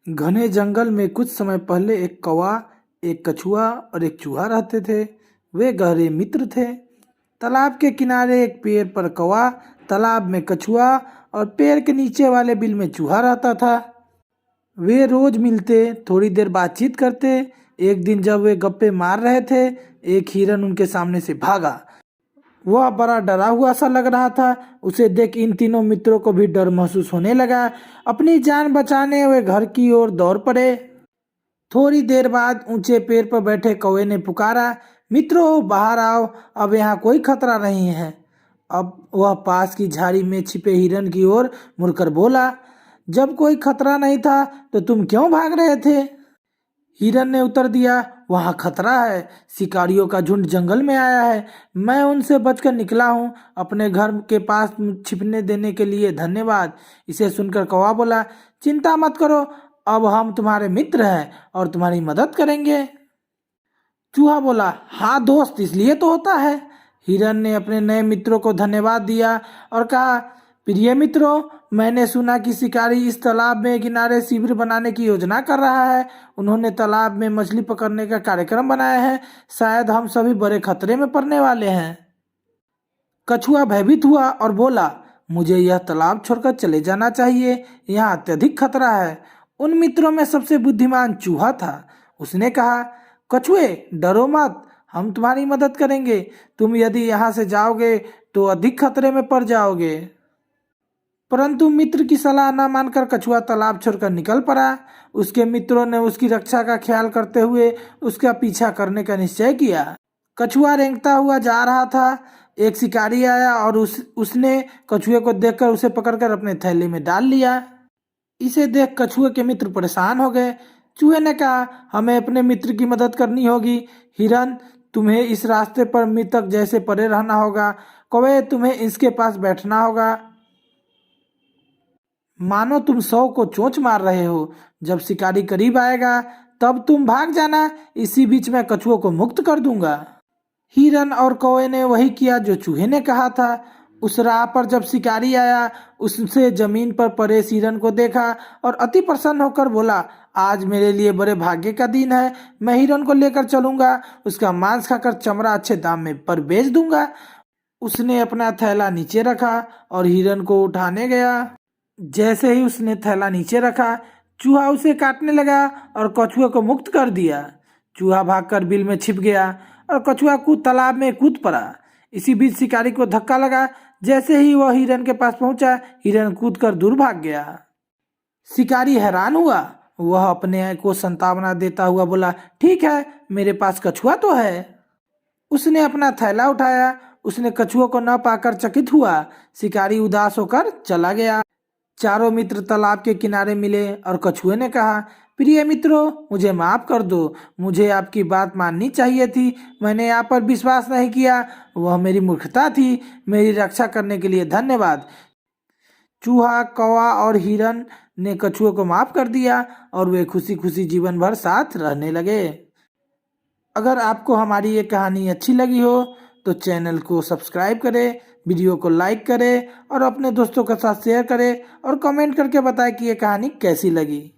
घने जंगल में कुछ समय पहले एक कौवा, एक कछुआ और एक चूहा रहते थे। वे गहरे मित्र थे। तालाब के किनारे एक पेड़ पर कौवा, तालाब में कछुआ और पेड़ के नीचे वाले बिल में चूहा रहता था। वे रोज मिलते, थोड़ी देर बातचीत करते। एक दिन जब वे गप्पे मार रहे थे, एक हिरन उनके सामने से भागा। वह बड़ा डरा हुआ सा लग रहा था। उसे देख इन तीनों मित्रों को भी डर महसूस होने लगा। अपनी जान बचाने वे घर की ओर दौड़ पड़े। थोड़ी देर बाद ऊंचे पेड़ पर बैठे कौवे ने पुकारा, मित्रों बाहर आओ, अब यहाँ कोई खतरा नहीं है। अब वह पास की झाड़ी में छिपे हिरन की ओर मुड़कर बोला, जब कोई खतरा नहीं था तो तुम क्यों भाग रहे थे? हिरन ने उत्तर दिया, वहाँ खतरा है, शिकारियों का झुंड जंगल में आया है। मैं उनसे बचकर निकला हूँ। अपने घर के पास छिपने देने के लिए धन्यवाद। इसे सुनकर कौवा बोला, चिंता मत करो, अब हम तुम्हारे मित्र हैं और तुम्हारी मदद करेंगे। चूहा बोला, हाँ दोस्त, इसलिए तो होता है। हिरन ने अपने नए मित्रों को धन्यवाद दिया और कहा, प्रिय मित्रों, मैंने सुना कि शिकारी इस तालाब में किनारे शिविर बनाने की योजना कर रहा है। उन्होंने तालाब में मछली पकड़ने का कार्यक्रम बनाया है। शायद हम सभी बड़े खतरे में पड़ने वाले हैं। कछुआ भयभीत हुआ और बोला, मुझे यह तालाब छोड़कर चले जाना चाहिए, यहाँ अत्यधिक खतरा है। उन मित्रों में सबसे बुद्धिमान चूहा था। उसने कहा, कछुए डरो मत, हम तुम्हारी मदद करेंगे। तुम यदि यहाँ से जाओगे तो अधिक खतरे में पड़ जाओगे। परंतु मित्र की सलाह न मानकर कछुआ तालाब छोड़कर निकल पड़ा। उसके मित्रों ने उसकी रक्षा का ख्याल करते हुए उसका पीछा करने का निश्चय किया। कछुआ रेंगता हुआ जा रहा था। एक शिकारी आया और उसने कछुए को देखकर उसे पकड़कर अपने थैली में डाल लिया। इसे देख कछुए के मित्र परेशान हो गए। चूहे ने कहा, हमें अपने मित्र की मदद करनी होगी। हिरन, तुम्हें इस रास्ते पर मृतक जैसे पड़े रहना होगा। कौवे, तुम्हें इसके पास बैठना होगा, मानो तुम 100 को चोंच मार रहे हो। जब शिकारी करीब आएगा तब तुम भाग जाना। इसी बीच मैं कछुओं को मुक्त कर दूंगा। हिरन और कौवे ने वही किया जो चूहे ने कहा था। उस राह पर जब शिकारी आया, उससे जमीन पर पड़े हिरन को देखा और अति प्रसन्न होकर बोला, आज मेरे लिए बड़े भाग्य का दिन है। मैं हिरन को लेकर चलूंगा, उसका मांस खाकर चमड़ा अच्छे दाम में पर बेच दूंगा। उसने अपना थैला नीचे रखा और हिरन को उठाने गया। जैसे ही उसने थैला नीचे रखा, चूहा उसे काटने लगा और कछुए को मुक्त कर दिया। चूहा भागकर बिल में छिप गया और कछुआ तालाब में कूद पड़ा। इसी बीच शिकारी को धक्का लगा। जैसे ही वह हिरन के पास पहुंचा, हिरन कूदकर दूर भाग गया। शिकारी हैरान हुआ। वह अपने को सांत्वना देता हुआ बोला, ठीक है, मेरे पास कछुआ तो है। उसने अपना थैला उठाया। उसने कछुआ को न पाकर चकित हुआ। शिकारी उदास होकर चला गया। चारों मित्र तालाब के किनारे मिले और कछुए ने कहा, प्रिय मित्रों, मुझे माफ कर दो। मुझे आपकी बात माननी चाहिए थी। मैंने आप पर विश्वास नहीं किया। वह मेरी मूर्खता थी। मेरी रक्षा करने के लिए धन्यवाद। चूहा, कौवा और हिरन ने कछुए को माफ कर दिया और वे खुशी खुशी जीवन भर साथ रहने लगे। अगर आपको हमारी ये कहानी अच्छी लगी हो तो चैनल को सब्सक्राइब करें, वीडियो को लाइक करें और अपने दोस्तों के साथ शेयर करें और कमेंट करके बताएं कि ये कहानी कैसी लगी।